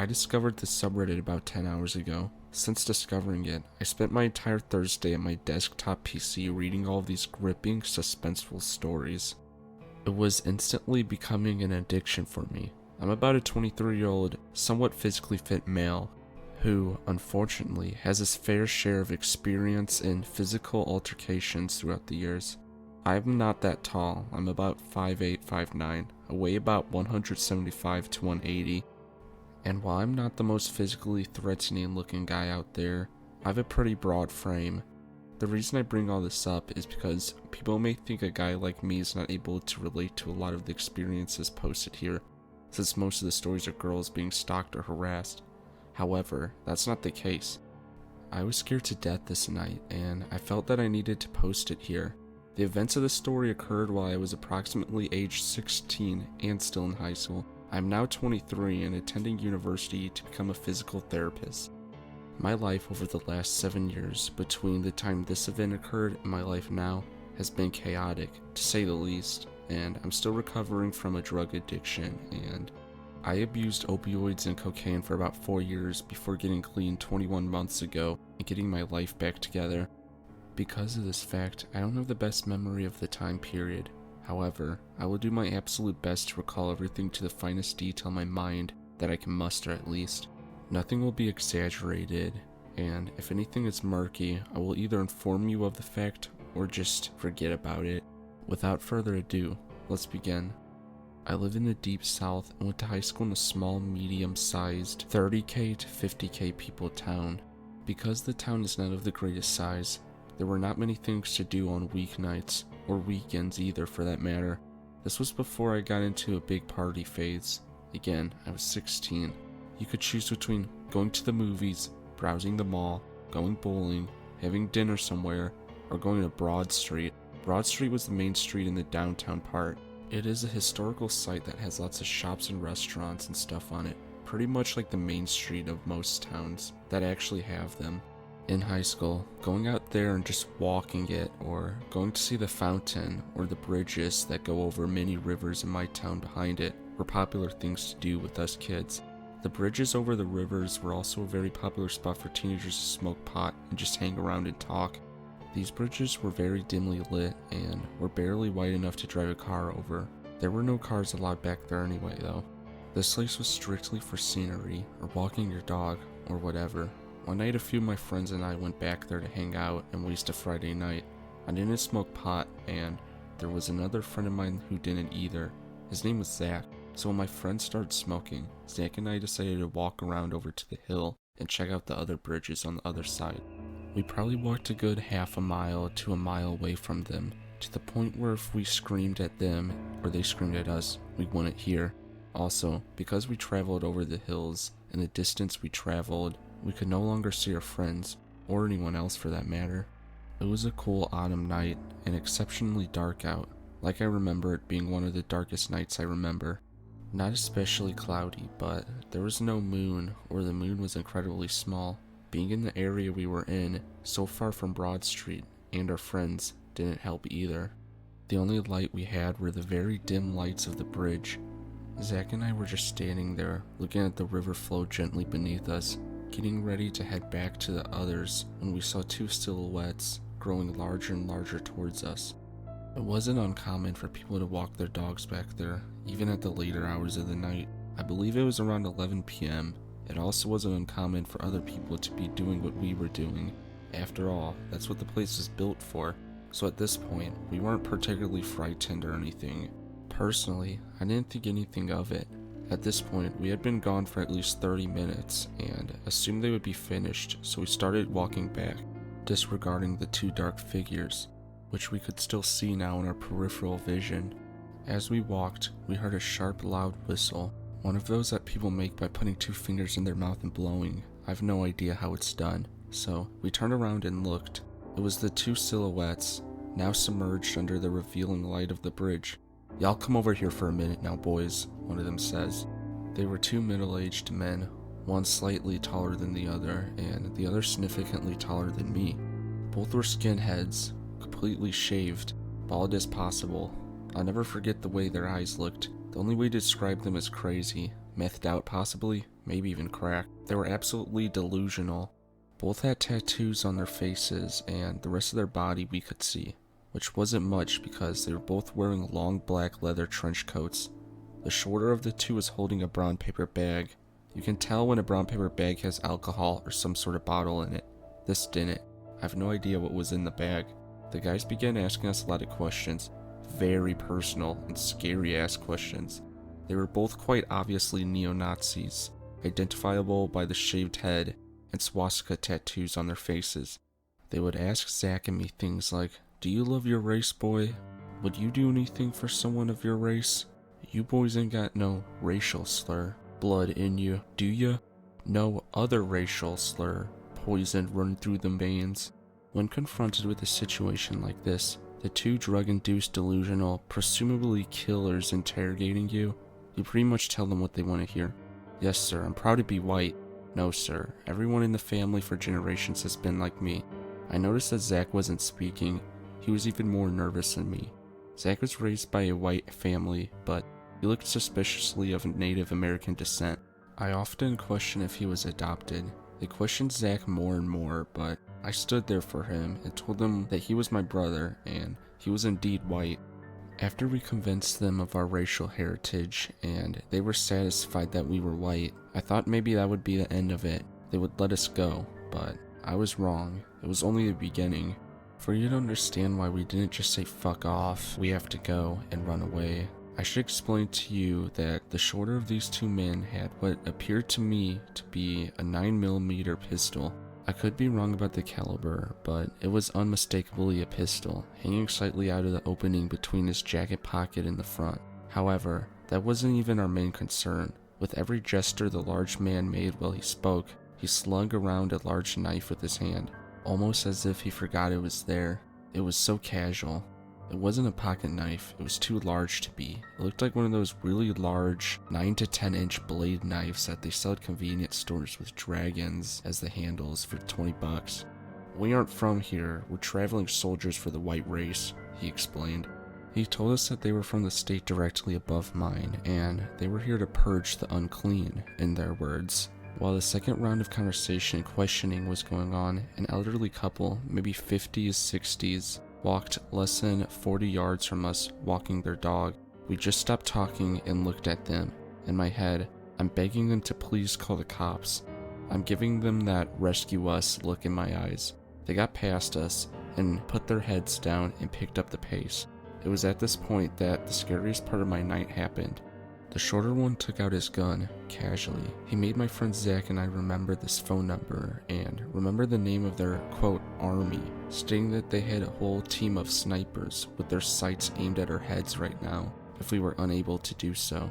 I discovered this subreddit about 10 hours ago. Since discovering it, I spent my entire Thursday at my desktop PC reading all of these gripping, suspenseful stories. It was instantly becoming an addiction for me. I'm about a 23-year-old, somewhat physically fit male who, unfortunately, has his fair share of experience in physical altercations throughout the years. I'm not that tall. I'm about 5'8", 5'9". I weigh about 175 to 180. And while I'm not the most physically threatening looking guy out there, I have a pretty broad frame. The reason I bring all this up is because people may think a guy like me is not able to relate to a lot of the experiences posted here, since most of the stories are girls being stalked or harassed. However, that's not the case. I was scared to death this night, and I felt that I needed to post it here. The events of the story occurred while I was approximately age 16 and still in high school. I'm now 23 and attending university to become a physical therapist. My life over the last 7 years, between the time this event occurred and my life now, has been chaotic, to say the least, and I'm still recovering from a drug addiction, and I abused opioids and cocaine for about 4 years before getting clean 21 months ago and getting my life back together. Because of this fact, I don't have the best memory of the time period. However, I will do my absolute best to recall everything to the finest detail in my mind that I can muster at least. Nothing will be exaggerated, and if anything is murky, I will either inform you of the fact or just forget about it. Without further ado, let's begin. I live in the deep south and went to high school in a small, medium-sized 30k to 50k people town. Because the town is not of the greatest size, there were not many things to do on weeknights, or weekends either for that matter. This was before I got into a big party phase. Again, I was 16. You could choose between going to the movies, browsing the mall, going bowling, having dinner somewhere, or going to Broad Street. Broad Street was the main street in the downtown part. It is a historical site that has lots of shops and restaurants and stuff on it, pretty much like the main street of most towns that actually have them. In high school, going out there and just walking it, or going to see the fountain or the bridges that go over many rivers in my town behind it, were popular things to do with us kids. The bridges over the rivers were also a very popular spot for teenagers to smoke pot and just hang around and talk. These bridges were very dimly lit and were barely wide enough to drive a car over. There were no cars allowed back there anyway though. This place was strictly for scenery, or walking your dog, or whatever. One night a few of my friends and I went back there to hang out and waste a Friday night. I didn't smoke pot, and there was another friend of mine who didn't either. His name was Zach. So when my friends started smoking, Zach and I decided to walk around over to the hill and check out the other bridges on the other side. We probably walked a good half a mile to a mile away from them, to the point where if we screamed at them or they screamed at us, we wouldn't hear. Also, because we traveled over the hills and the distance we traveled, we could no longer see our friends, or anyone else for that matter. It was a cool autumn night and exceptionally dark out, like I remember it being one of the darkest nights I remember. Not especially cloudy, but there was no moon, or the moon was incredibly small. Being in the area we were in, so far from Broad Street, and our friends, didn't help either. The only light we had were the very dim lights of the bridge. Zach and I were just standing there, looking at the river flow gently beneath us, getting ready to head back to the others when we saw two silhouettes growing larger and larger towards us. It wasn't uncommon for people to walk their dogs back there, even at the later hours of the night. I believe it was around 11 p.m. It also wasn't uncommon for other people to be doing what we were doing. After all, that's what the place was built for. So at this point, we weren't particularly frightened or anything. Personally, I didn't think anything of it. At this point, we had been gone for at least 30 minutes and assumed they would be finished, so we started walking back, disregarding the two dark figures, which we could still see now in our peripheral vision. As we walked, we heard a sharp, loud whistle, one of those that people make by putting two fingers in their mouth and blowing. I have no idea how it's done, so we turned around and looked. It was the two silhouettes, now submerged under the revealing light of the bridge. "Y'all come over here for a minute now, boys," one of them says. They were two middle-aged men, one slightly taller than the other, and the other significantly taller than me. Both were skinheads, completely shaved, bald as possible. I'll never forget the way their eyes looked. The only way to describe them as crazy. methed out possibly, maybe even crack. They were absolutely delusional. Both had tattoos on their faces, and the rest of their body we could see, which wasn't much because they were both wearing long black leather trench coats. The shorter of the two was holding a brown paper bag. You can tell when a brown paper bag has alcohol or some sort of bottle in it. This didn't. I have no idea what was in the bag. The guys began asking us a lot of questions, very personal and scary ass questions. They were both quite obviously neo-Nazis, identifiable by the shaved head and swastika tattoos on their faces. They would ask Zach and me things like, "Do you love your race, boy? Would you do anything for someone of your race? You boys ain't got no racial slur. Blood in you, do ya? No other racial slur. Poison run through the veins." When confronted with a situation like this, the two drug-induced delusional, presumably killers interrogating you, you pretty much tell them what they want to hear. "Yes, sir, I'm proud to be white." "No, sir, everyone in the family for generations has been like me." I noticed that Zach wasn't speaking. He was even more nervous than me. Zach was raised by a white family, but he looked suspiciously of Native American descent. I often questioned if he was adopted. They questioned Zach more and more, but I stood there for him and told them that he was my brother and he was indeed white. After we convinced them of our racial heritage and they were satisfied that we were white, I thought maybe that would be the end of it. They would let us go, but I was wrong. It was only the beginning. For you to understand why we didn't just say fuck off, we have to go, and run away, I should explain to you that the shorter of these two men had what appeared to me to be a 9mm pistol. I could be wrong about the caliber, but it was unmistakably a pistol, hanging slightly out of the opening between his jacket pocket and the front. However, that wasn't even our main concern. With every gesture the large man made while he spoke, he slung around a large knife with his hand, almost as if he forgot it was there. It was so casual. It wasn't a pocket knife, it was too large to be. It looked like one of those really large 9 to 10 inch blade knives that they sell at convenience stores with dragons as the handles for $20. "We aren't from here, we're traveling soldiers for the white race," he explained. He told us that they were from the state directly above mine, and they were here to purge the unclean, in their words. While the second round of conversation and questioning was going on, an elderly couple, maybe 50s, 60s, walked less than 40 yards from us, walking their dog. We just stopped talking and looked at them. In my head, I'm begging them to please call the cops. I'm giving them that rescue us look in my eyes. They got past us and put their heads down and picked up the pace. It was at this point that the scariest part of my night happened. The shorter one took out his gun, casually. He made my friend Zach and I remember this phone number and remember the name of their, quote, army, stating that they had a whole team of snipers with their sights aimed at our heads right now, if we were unable to do so.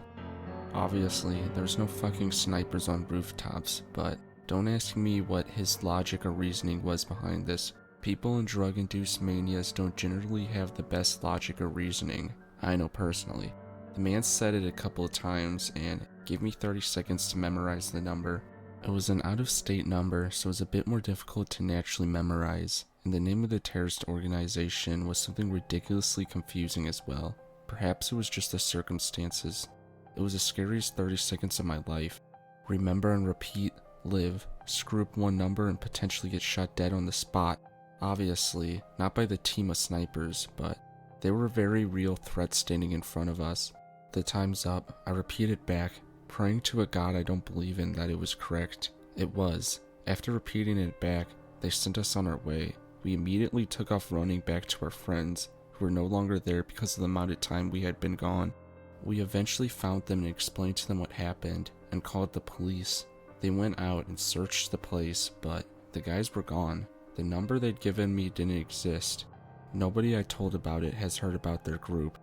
Obviously, there's no fucking snipers on rooftops, but don't ask me what his logic or reasoning was behind this. People in drug-induced manias don't generally have the best logic or reasoning, I know personally. The man said it a couple of times and gave me 30 seconds to memorize the number. It was an out-of-state number, so it was a bit more difficult to naturally memorize, and the name of the terrorist organization was something ridiculously confusing as well. Perhaps it was just the circumstances. It was the scariest 30 seconds of my life. Remember and repeat, live, screw up one number and potentially get shot dead on the spot. Obviously, not by the team of snipers, but there were very real threats standing in front of us. The time's up. I repeated back, praying to a god I don't believe in that it was correct. It was. After repeating it back, they sent us on our way. We immediately took off running back to our friends, who were no longer there because of the amount of time we had been gone. We eventually found them and explained to them what happened, and called the police. They went out and searched the place, but the guys were gone. The number they'd given me didn't exist. Nobody I told about it has heard about their group.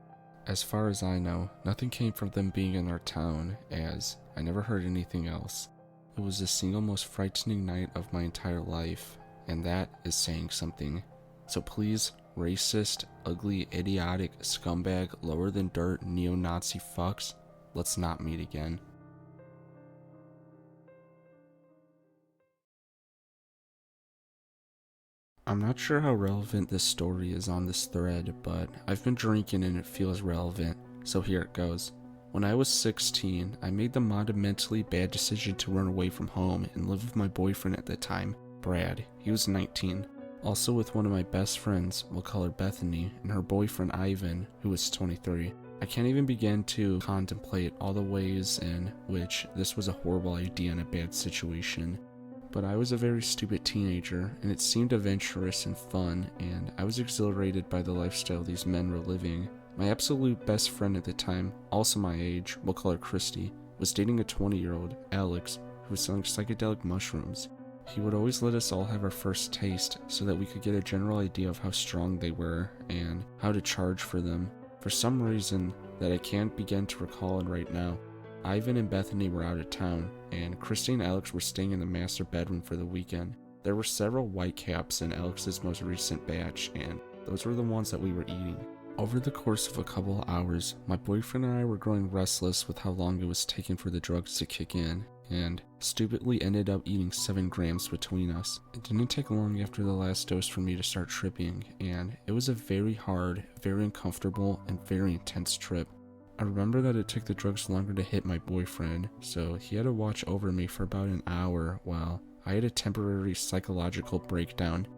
As far as I know, nothing came from them being in our town, as I never heard anything else. It was the single most frightening night of my entire life, and that is saying something. So please, racist, ugly, idiotic, scumbag, lower than dirt, neo-Nazi fucks, let's not meet again. I'm not sure how relevant this story is on this thread, but I've been drinking and it feels relevant, so here it goes. When I was 16, I made the monumentally bad decision to run away from home and live with my boyfriend at the time, Brad. He was 19. Also with one of my best friends, we'll call her Bethany, and her boyfriend Ivan, who was 23. I can't even begin to contemplate all the ways in which this was a horrible idea and a bad situation. But I was a very stupid teenager, and it seemed adventurous and fun, and I was exhilarated by the lifestyle these men were living. My absolute best friend at the time, also my age, we'll call her Christy, was dating a 20-year-old, Alex, who was selling psychedelic mushrooms. He would always let us all have our first taste so that we could get a general idea of how strong they were and how to charge for them. For some reason that I can't begin to recall right now, Ivan and Bethany were out of town, and Christy and Alex were staying in the master bedroom for the weekend. There were several Whitecaps in Alex's most recent batch, and those were the ones that we were eating. Over the course of a couple of hours, my boyfriend and I were growing restless with how long it was taking for the drugs to kick in, and stupidly ended up eating 7 grams between us. It didn't take long after the last dose for me to start tripping, and it was a very hard, very uncomfortable, and very intense trip. I remember that it took the drugs longer to hit my boyfriend, so he had to watch over me for about an hour while I had a temporary psychological breakdown.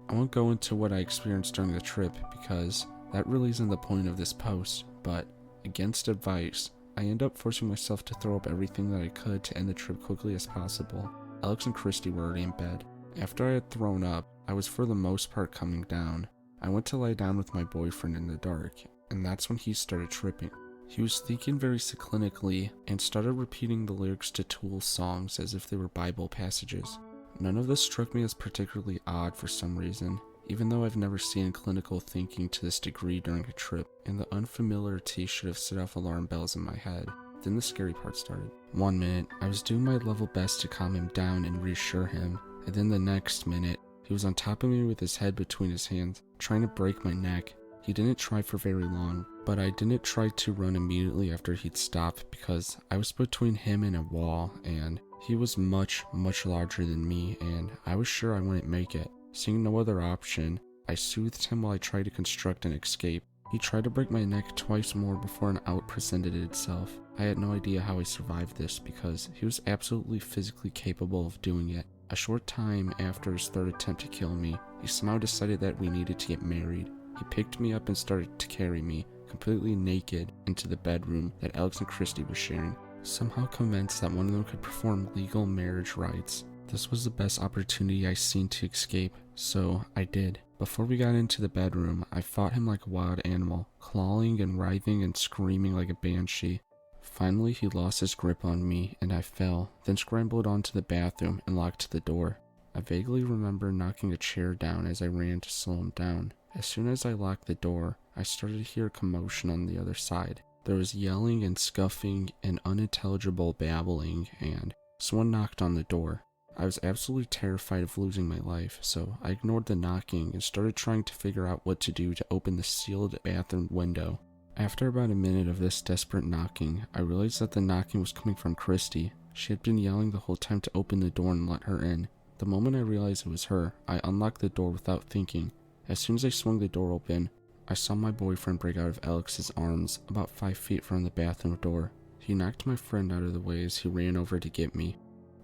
I won't go into what I experienced during the trip because that really isn't the point of this post, but against advice, I end up forcing myself to throw up everything that I could to end the trip quickly as possible. Alex and Christy were already in bed. After I had thrown up, I was for the most part coming down. I went to lie down with my boyfriend in the dark, and that's when he started tripping. He was thinking very cyclically and started repeating the lyrics to Tool's songs as if they were Bible passages. None of this struck me as particularly odd for some reason, even though I've never seen clinical thinking to this degree during a trip, and the unfamiliarity should have set off alarm bells in my head. Then the scary part started. One minute, I was doing my level best to calm him down and reassure him, and then the next minute, he was on top of me with his head between his hands, trying to break my neck. He didn't try for very long, but I didn't try to run immediately after he'd stopped because I was between him and a wall, and he was much, much larger than me, and I was sure I wouldn't make it. Seeing no other option, I soothed him while I tried to construct an escape. He tried to break my neck twice more before an out presented itself. I had no idea how I survived this because he was absolutely physically capable of doing it. A short time after his third attempt to kill me, he somehow decided that we needed to get married. He picked me up and started to carry me, completely naked, into the bedroom that Alex and Christy were sharing, somehow convinced that one of them could perform legal marriage rites. This was the best opportunity I seen to escape, so I did. Before we got into the bedroom, I fought him like a wild animal, clawing and writhing and screaming like a banshee. Finally, he lost his grip on me, and I fell, then scrambled onto the bathroom and locked the door. I vaguely remember knocking a chair down as I ran to slow him down. As soon as I locked the door, I started to hear commotion on the other side. There was yelling and scuffing and unintelligible babbling, and someone knocked on the door. I was absolutely terrified of losing my life, so I ignored the knocking and started trying to figure out what to do to open the sealed bathroom window. After about a minute of this desperate knocking, I realized that the knocking was coming from Christy. She had been yelling the whole time to open the door and let her in. The moment I realized it was her, I unlocked the door without thinking. As soon as I swung the door open, I saw my boyfriend break out of Alex's arms about 5 feet from the bathroom door. He knocked my friend out of the way as he ran over to get me.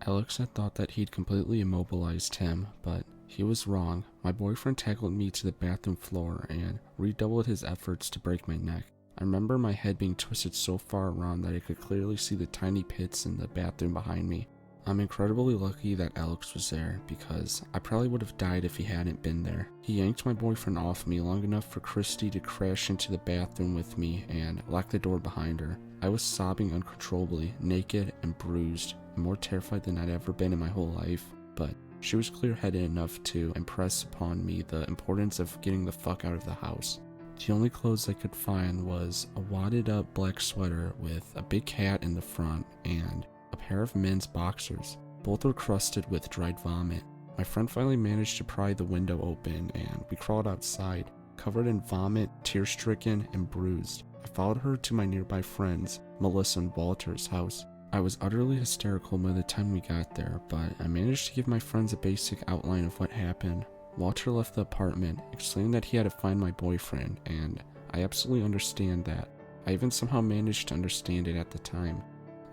Alex had thought that he'd completely immobilized him, but he was wrong. My boyfriend tackled me to the bathroom floor and redoubled his efforts to break my neck. I remember my head being twisted so far around that I could clearly see the tiny pits in the bathroom behind me. I'm incredibly lucky that Alex was there because I probably would have died if he hadn't been there. He yanked my boyfriend off me long enough for Christy to crash into the bathroom with me and lock the door behind her. I was sobbing uncontrollably, naked and bruised, and more terrified than I'd ever been in my whole life, but she was clear-headed enough to impress upon me the importance of getting the fuck out of the house. The only clothes I could find was a wadded up black sweater with a big cat in the front and a pair of men's boxers. Both were crusted with dried vomit. My friend finally managed to pry the window open and we crawled outside, covered in vomit, tear-stricken, and bruised. I followed her to my nearby friends, Melissa and Walter's house. I was utterly hysterical by the time we got there, but I managed to give my friends a basic outline of what happened. Walter left the apartment, explaining that he had to find my boyfriend, and I absolutely understand that. I even somehow managed to understand it at the time.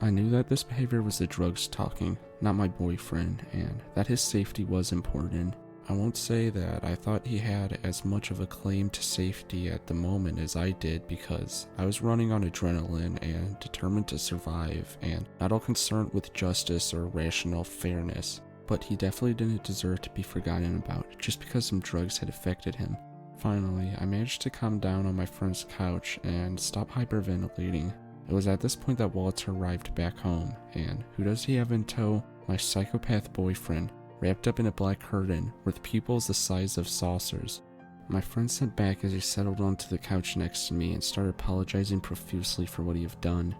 I knew that this behavior was the drugs talking, not my boyfriend, and that his safety was important. I won't say that I thought he had as much of a claim to safety at the moment as I did, because I was running on adrenaline and determined to survive and not all concerned with justice or rational fairness. But he definitely didn't deserve to be forgotten about just because some drugs had affected him. Finally, I managed to calm down on my friend's couch and stop hyperventilating. It was at this point that Walter arrived back home, and who does he have in tow? My psychopath boyfriend, wrapped up in a black curtain with pupils the size of saucers. My friend sat back as he settled onto the couch next to me and started apologizing profusely for what he had done.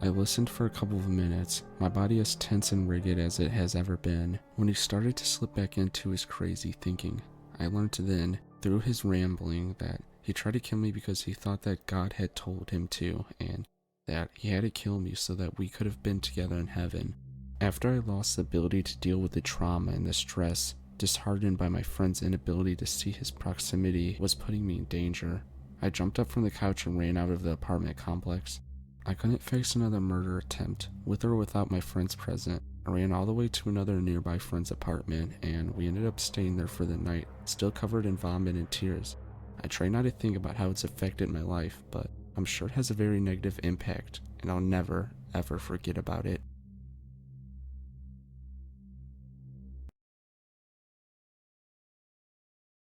I listened for a couple of minutes, my body as tense and rigid as it has ever been, when he started to slip back into his crazy thinking. I learned then, through his rambling, that he tried to kill me because he thought that God had told him to, and that he had to kill me so that we could have been together in heaven. After I lost the ability to deal with the trauma and the stress, disheartened by my friend's inability to see his proximity was putting me in danger, I jumped up from the couch and ran out of the apartment complex. I couldn't face another murder attempt, with or without my friends present. I ran all the way to another nearby friend's apartment, and we ended up staying there for the night, still covered in vomit and tears. I try not to think about how it's affected my life, but I'm sure it has a very negative impact, and I'll never, ever forget about it.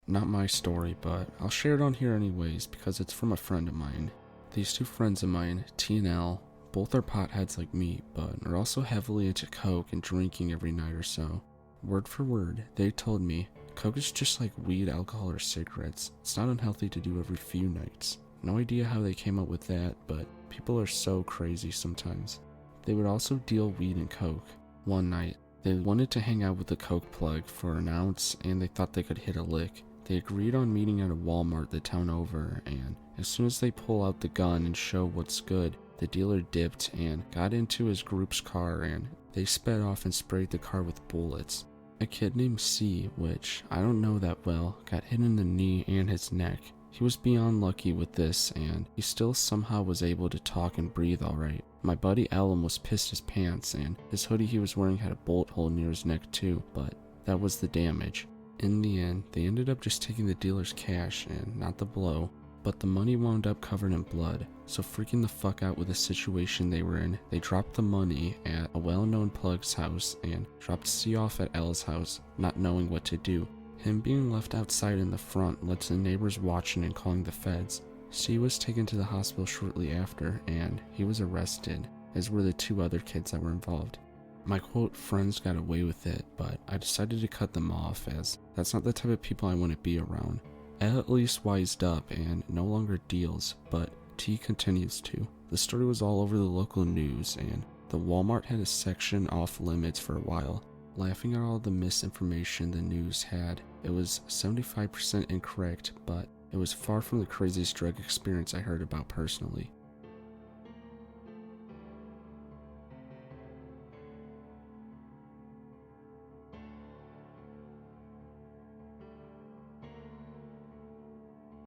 Not my story, but I'll share it on here anyways because it's from a friend of mine. These two friends of mine, T and L, both are potheads like me, but are also heavily into coke and drinking every night or so. Word for word, they told me, coke is just like weed, alcohol, or cigarettes. It's not unhealthy to do every few nights. No idea how they came up with that, but people are so crazy sometimes. They would also deal weed and coke. One night, they wanted to hang out with the coke plug for an ounce and they thought they could hit a lick. They agreed on meeting at a Walmart the town over, and as soon as they pull out the gun and show what's good, the dealer dipped and got into his group's car and they sped off and sprayed the car with bullets. A kid named C, which I don't know that well, got hit in the knee and his neck. He was beyond lucky with this, and he still somehow was able to talk and breathe alright. My buddy Allen was pissed his pants, and his hoodie he was wearing had a bullet hole near his neck too, but that was the damage. In the end, they ended up just taking the dealer's cash and not the blow, but the money wound up covered in blood. So freaking the fuck out with the situation they were in, they dropped the money at a well-known plug's house and dropped C off at L's house, not knowing what to do. Him being left outside in the front led to the neighbors watching and calling the feds. C was taken to the hospital shortly after, and he was arrested, as were the two other kids that were involved. My quote friends got away with it, but I decided to cut them off as that's not the type of people I want to be around. L at least wised up and no longer deals, but T continues to. The story was all over the local news, and the Walmart had a section off limits for a while. Laughing at all the misinformation the news had, it was 75% incorrect, but it was far from the craziest drug experience I heard about personally.